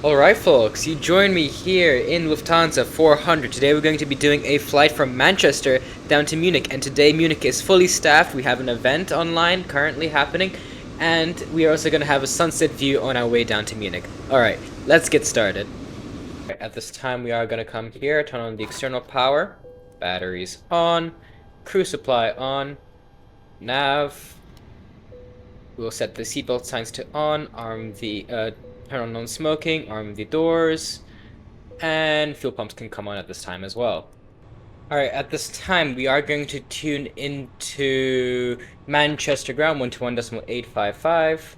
Alright folks, you join me here in Lufthansa 400. Today we're going to be doing a flight from Manchester down to Munich, and today Munich is fully staffed. We have an event online currently happening, and we are also going to have a sunset view on our way down to Munich. Alright, let's get started. At this time we are going to come here, turn on the external power, batteries on, crew supply on, nav. We'll set the seatbelt signs to on, turn on non-smoking, arm the doors, and fuel pumps can come on at this time as well. Alright, at this time we are going to tune into Manchester ground 121.855.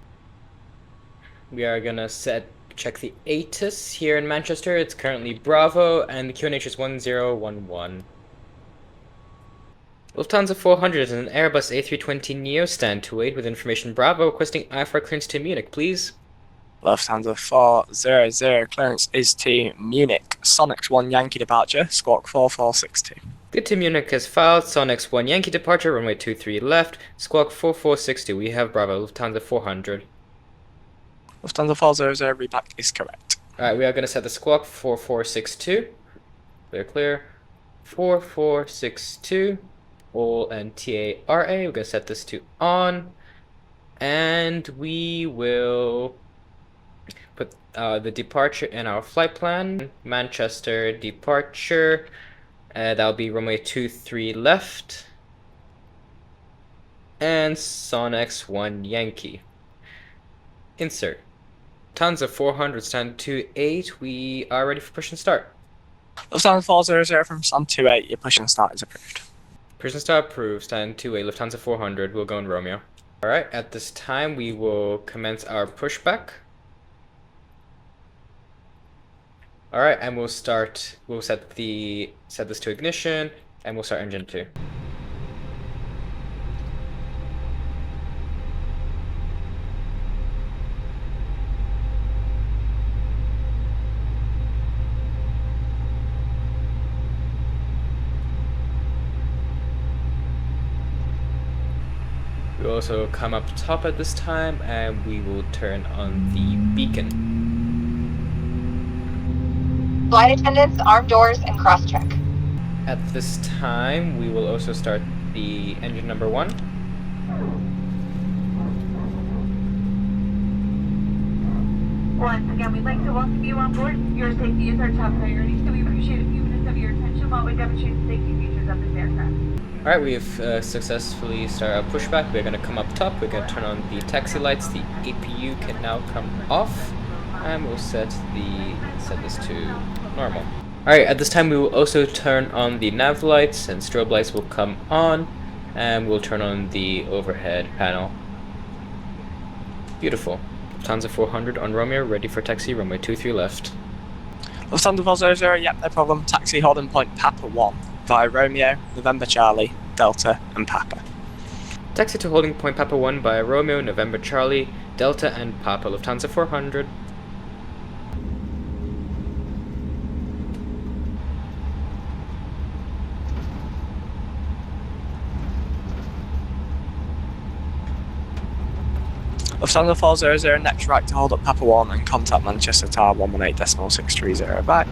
We are gonna check the ATIS here in Manchester. It's currently Bravo, and the QNH is 1011. Lufthansa 400 is an Airbus A320 Neo stand to wait with information Bravo requesting IFR clearance to Munich, please. Lufthansa 400 clearance is to Munich. Sonics 1 Yankee departure, squawk 4462. Good to Munich as filed. Sonics 1 Yankee departure, runway 23 left, squawk 4462. We have Bravo, Lufthansa 400. Lufthansa 400 reback is correct. Alright, we are going to set the squawk 4462. Clear. 4462. All and TARA. We're going to set this to on. And we will put the departure in our flight plan. Manchester departure. That'll be runway 23 left. And Sonics 1 Yankee. Insert. Lufthansa 400 stand 28. We are ready for push and start. Lufthansa 400 from stand 28. Your push and start is approved. Push and start approved. Stand 28. Lufthansa 400. We'll go in Romeo. Alright, at this time we will commence our pushback. Alright, and we'll set this to ignition, and we'll start engine 2. We'll also come up top at this time, and we will turn on the beacon. Flight attendants, arm doors, and cross-check. At this time, we will also start the engine number 1. Once again, we'd like to welcome you on board. Your safety is our top priority, so we appreciate a few minutes of your attention while we demonstrate the safety features of this aircraft. Alright, we've successfully started our pushback. We're going to come up top. We're going to turn on the taxi lights. The APU can now come off. And we'll set this to normal. Alright, at this time we will also turn on the nav lights, and strobe lights will come on, and we'll turn on the overhead panel. Beautiful. Lufthansa 400 on Romeo, ready for taxi, runway 23 left. Lufthansa 400, yep, no problem. Taxi holding point Papa 1 via Romeo, November Charlie, Delta, and Papa. Taxi to holding point Papa 1 by Romeo, November Charlie, Delta, and Papa. Lufthansa 400. Lufthansa 400, next right to hold up Papa 1 and contact Manchester Tower 118.630. Bye.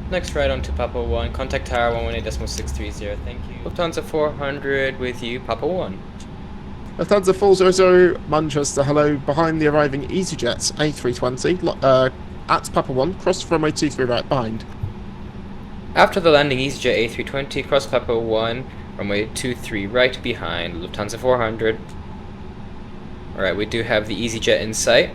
Next right on to Papa 1, contact Tower 118.630. Thank you. Lufthansa 400 with you, Papa 1. Lufthansa 400, Manchester, hello. Behind the arriving EasyJet A320, at Papa 1, cross runway 23 right behind. After the landing, EasyJet A320, cross Papa 1, runway 23 right behind, Lufthansa 400. Alright, we do have the EasyJet in sight.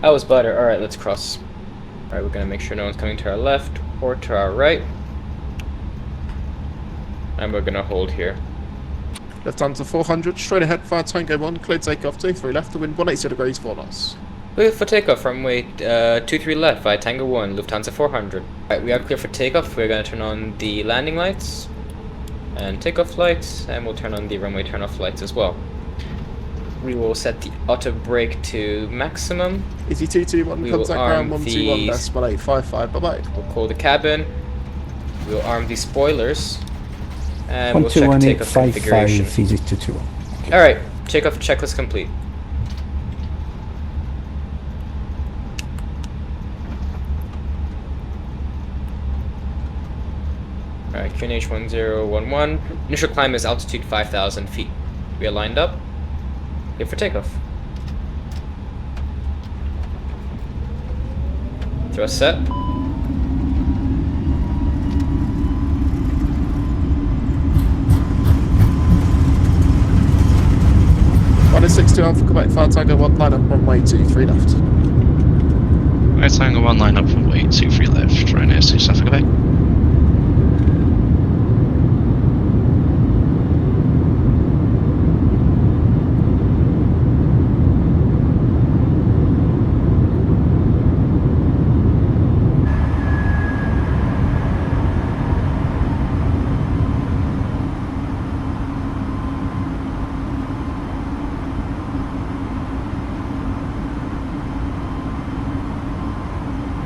That was butter. Alright, let's cross. Alright, we're gonna make sure no one's coming to our left or to our right. And we're gonna hold here. Lufthansa 400, straight ahead via Tango 1, clear takeoff 23 left to wind 180 degrees 4 knots. Clear for takeoff, runway 23 left via Tango 1, Lufthansa 400. Alright, we are clear for takeoff. We're going to turn on the landing lights and takeoff lights, and we'll turn on the runway turnoff lights as well. We will set the auto brake to maximum. Easy 221, We will contact arm ground 121, the- decimal 855, bye-bye. We'll call the cabin. We'll arm the spoilers. And we'll check 121 takeoff configuration. 855 VZ221. Alright, takeoff checklist complete. Alright, QNH 1011. Initial climb is altitude 5,000 feet. We are lined up. Good for takeoff. Thrust set. One is 62 Alpha, Quebec, Fire Tango 1, line up runway 23 left. Right Tango 1, line up from way 23 left, Ryanair 6 Alpha Quebec.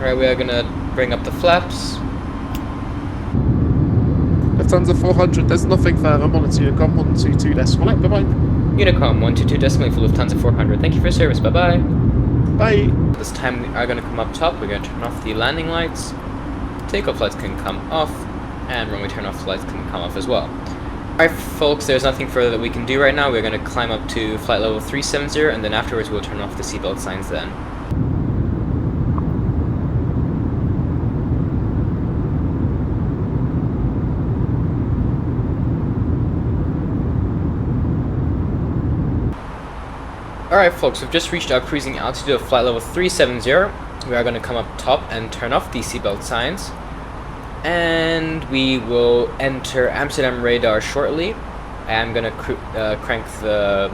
Alright, we are gonna bring up the flaps. Lufthansa 400, there's nothing further, monitor your com 122 decimal 8, bye-bye. Unicom 122 decimal for Lufthansa 400. Thank you for your service. Bye bye. Bye. This time we are going to come up top. We're going to turn off the landing lights. Takeoff lights can come off. And when we turn off, lights can come off as well. Alright folks, there's nothing further that we can do right now. We're going to climb up to flight level 370 and then afterwards we'll turn off the seatbelt signs then. Alright folks, we've just reached our cruising altitude of flight level 370. We are going to come up top and turn off the seatbelt signs. And we will enter Amsterdam radar shortly. I'm going to crank the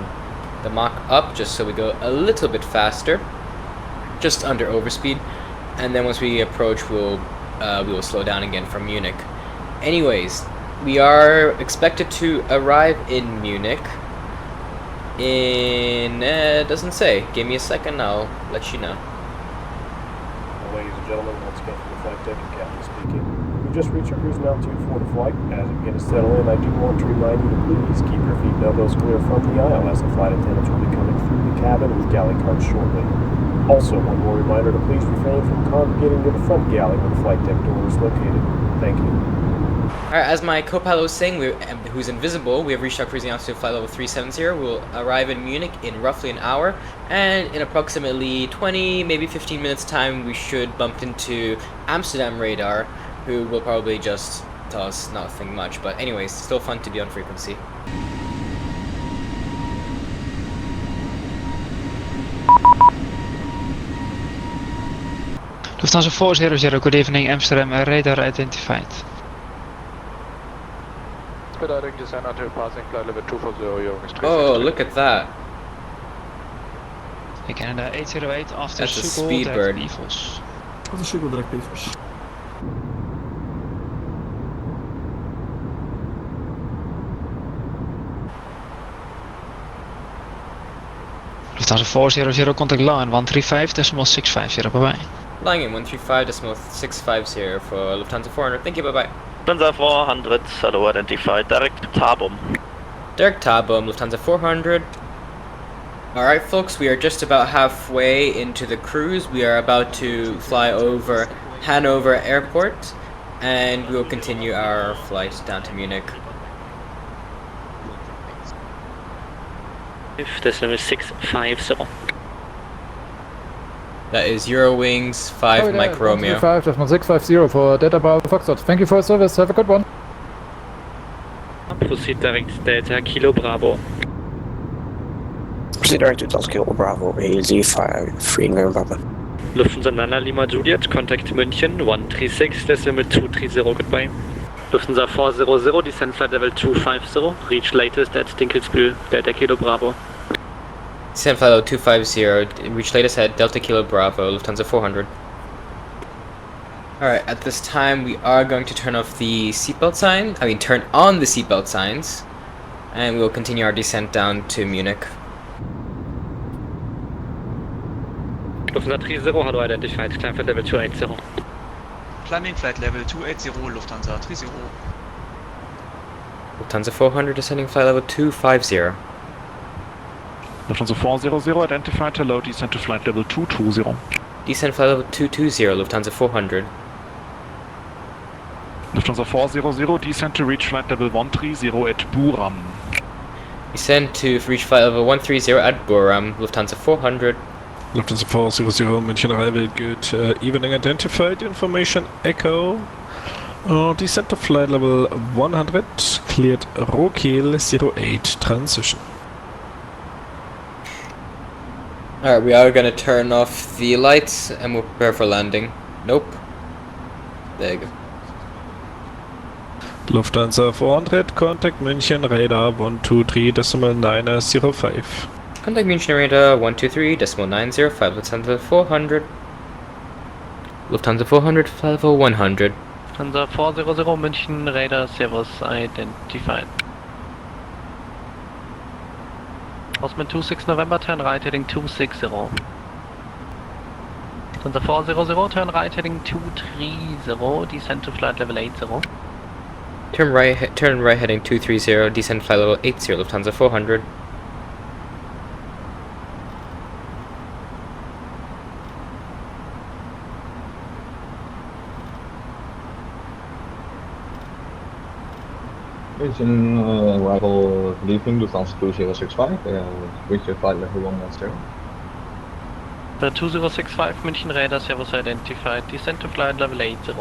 Mach up just so we go a little bit faster. Just under overspeed. And then once we approach, we will slow down again from Munich. Anyways, we are expected to arrive in Munich in doesn't say. Give me a second, I'll let you know. Ladies and gentlemen, once again from the flight deck and captain speaking. We've just reached our cruising altitude for the flight. As we begin to settle in, I do want to remind you to please keep your feet and elbows clear from the aisle as the flight attendants will be coming through the cabin with galley carts shortly. Also, one more reminder to please refrain from congregating to the front galley where the flight deck door is located. Thank you. Alright, as my co-pilot was saying, who's invisible, we have reached our cruising altitude flight level 370. We'll arrive in Munich in roughly an hour, and in approximately 20, maybe 15 minutes time, we should bump into Amsterdam radar, who will probably just tell us nothing much, but anyways, still fun to be on frequency. Lufthansa 400, good evening, Amsterdam radar identified. Expediting descent onto passing flight level 240, Yoke. Oh, look at that. Canada 808 after That's a Schiphol, speed direct bird. Beavers. Dat is super direct Beavers. Lufthansa 400, contact line 135.650, bye-bye. Flying in 135.650 for Lufthansa 400. Thank you, bye-bye. Lufthansa 400, hello, identified, direct Tabum. Direct Tabum, Lufthansa 400. Alright folks, we are just about halfway into the cruise. We are about to fly over Hanover Airport, and we will continue our flight down to Munich. Decimal 650. That is Eurowings 5 Mike Romeo. 650 for Delta Bravo Foxtrot. Thank you for your service. Have a good one. Proceed direct Delta Kilo Bravo. Proceed direct to Delta Kilo Bravo, AZ 3 November. Lufthansa Nana Lima Juliet, contact München 136.230, goodbye. Lufthansa 400, descent flight level 250, reach latest at Dinkelsbühl, Delta Kilo Bravo. Descent flight level 250, reach latest at Delta Kilo Bravo, Lufthansa 400. Alright, at this time we are going to turn off the seatbelt sign, turn on the seatbelt signs, and we will continue our descent down to Munich. Lufthansa 30, hello identified, climb flight level 280. Climbing flight level 280, Lufthansa 30. Lufthansa 400, descending flight level 250. Lufthansa 400, identified, hello, descend to flight level 220. Descend flight level 220, Lufthansa 400. Lufthansa 400, descend to reach flight level 130 at Buram. Descend to reach flight level 130 at Buram, Lufthansa 400. Lufthansa 400, München arrival, good evening, identified, information echo. Descent to flight level 100, cleared Rokiel 08, transition. Alright, we are gonna turn off the lights and we'll prepare for landing. Nope. There you go. Lufthansa 400, contact München, radar 123.905. Contact München radar 123.905, Lufthansa 400. Lufthansa 400, flight level 100. Lufthansa 400, München radar servus identified. Osman 26 November, turn right heading 260. Lufthansa 400, turn right heading 230, descend to flight level 80. Turn right heading 230, descend flight level 80, Lufthansa 400. München arrival leaving Lufthansa 2065, reach your flight level 110. The 2065 München radar servus identified, descend to flight level 80.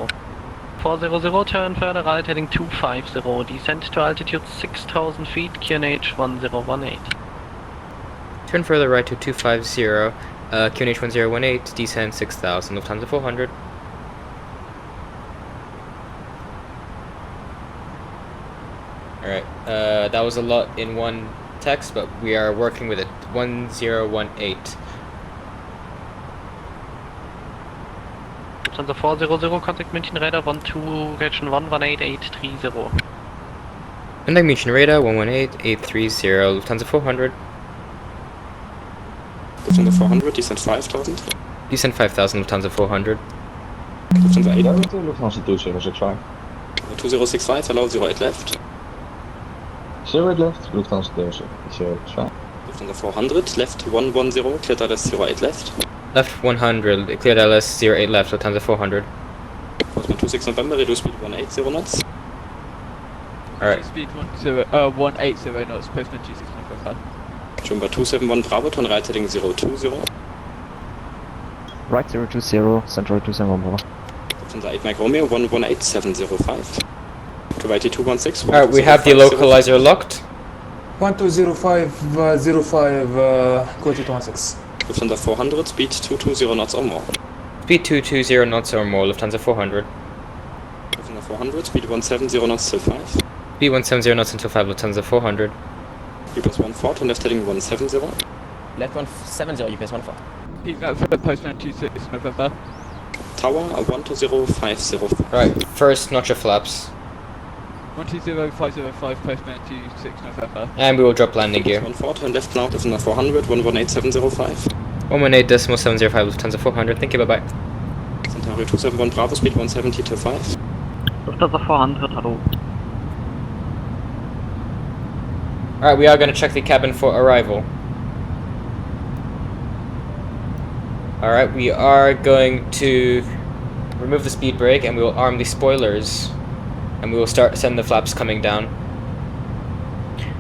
400, turn further right heading 250, descend to altitude 6000 feet, QNH 1018. Turn further right to 250, QNH 1018, descend 6000, Lufthansa 400. Alright, that was a lot in one text, but we are working with it. 1018. Lufthansa 400, contact München radar 12, region 118830. Contact München radar 118830, Lufthansa 400. Lufthansa 400, descent 5000. Descent 5000, Lufthansa 400. Lufthansa 8. Lufthansa 2065. 2065, hello, 08 left. 08 left, Lufthansa 2065. Lufthansa 400, left 110, cleared LS 08 left. Left 100, cleared LS 08 left, Lufthansa 400. Osman 26 November, reduce speed 180 knots. Alright. Speed 180 knots, postman 26 November. Jumba 271 Bravo, turn right heading 020. Right 020, Central 271 Bravo. Lufthansa 8 Mike Romeo, 118705. Kuwaiti 216. Alright, we have the localizer locked. 120505, Kuwaiti 216. Lufthansa 400, speed 220 knots or more. Speed 220 knots or more, Lufthansa 400. Lufthansa 400, speed 170 knots till 5. Speed 170 knots until 5, Lufthansa 400. UPS 14, turn left heading 170. Left 170, UPS 14. Keep that for postman 26 November. Tower 120505. Right, first notch of flaps. 120505, postman 26 November. And we will drop landing gear. 14, turn left now, Lufthansa 400, 118705. 118.705, Lufthansa 400, thank you, bye bye. Centauri 271 Bravo, speed 170 till 5. Lufthansa 400, hello. Alright, we are going to check the cabin for arrival. Alright, we are going to remove the speed brake and we will arm the spoilers. And we will send the flaps coming down.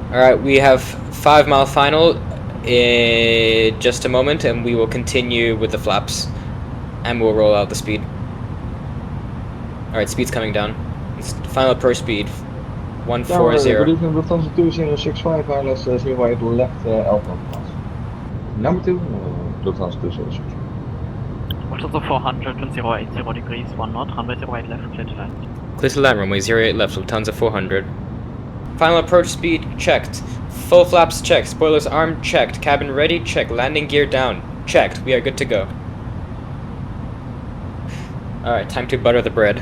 Alright, we have 5 mile final in just a moment and we will continue with the flaps. And we'll roll out the speed. Alright, speed's coming down. It's final approach speed. 140. Good evening, Lufthansa 2065, ILS 08 left, Elton. Number 2, Lufthansa 2065. Lufthansa 400 and 080 degrees, 1 knot, runway 08 left, clear to land. Clear to land, runway 08 left, Lufthansa 400. Final approach speed checked. Full flaps checked. Spoilers armed checked. Cabin ready checked. Landing gear down checked. We are good to go. Alright, time to butter the bread.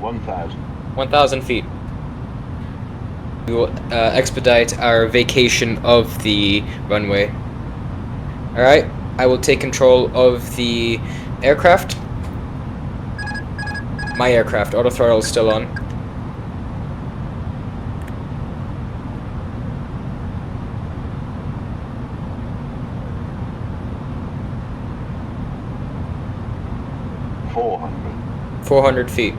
1000. 1,000 feet. We will expedite our vacation of the runway. Alright, I will take control of the aircraft. My aircraft, auto throttle is still on. $400. 400 feet.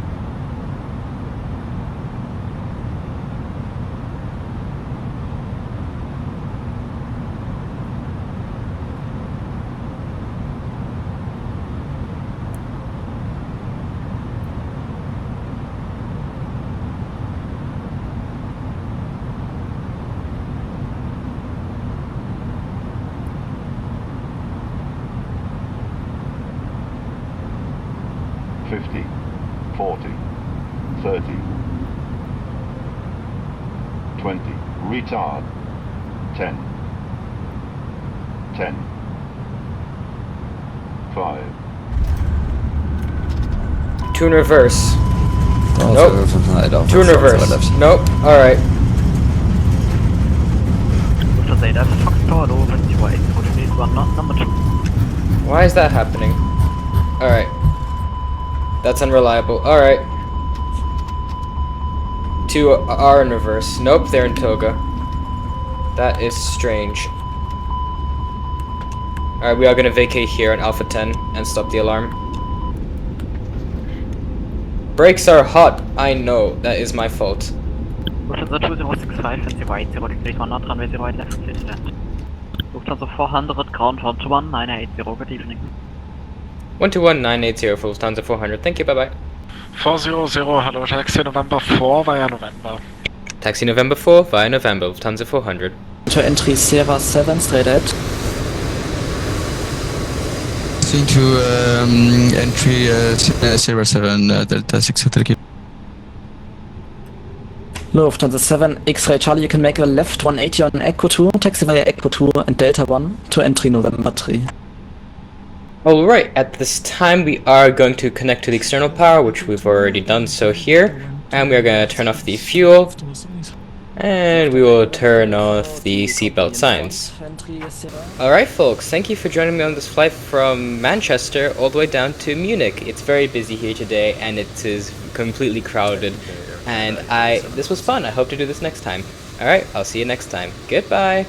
$50, $40, $30, $20, retard, $10, $10, $5. 2 in reverse. Also, Nope. 2 in reverse. Nope. Alright. Why is that happening? Alright. That's unreliable. Alright. 2 are in reverse. Nope, they're in toga. That is strange. Alright, we are gonna vacate here on Alpha 10 and stop the alarm. Brakes are hot. I know. That is my fault. Lufthansa 2065, fancy white, 0 degree 1 knot, runway 08 left, clear to land. Lufthansa 400, ground 121-980, good evening. 121980 for Lufthansa 400. Thank you, bye-bye. 400, hello, taxi November 4 via November. Taxi November 4 via November, Lufthansa 400. To entry Sierra 7, straight ahead. Into entry Sierra 7, Delta 6 Hotel Key. Lufthansa 7, X-ray Charlie, you can make a left 180 on Echo 2, taxi via Echo 2 and Delta 1 to entry November 3. Alright, at this time we are going to connect to the external power, which we've already done so here. And we are going to turn off the fuel. And we will turn off the seatbelt signs. Alright folks, thank you for joining me on this flight from Manchester all the way down to Munich. It's very busy here today and it is completely crowded. And this was fun. I hope to do this next time. Alright, I'll see you next time. Goodbye!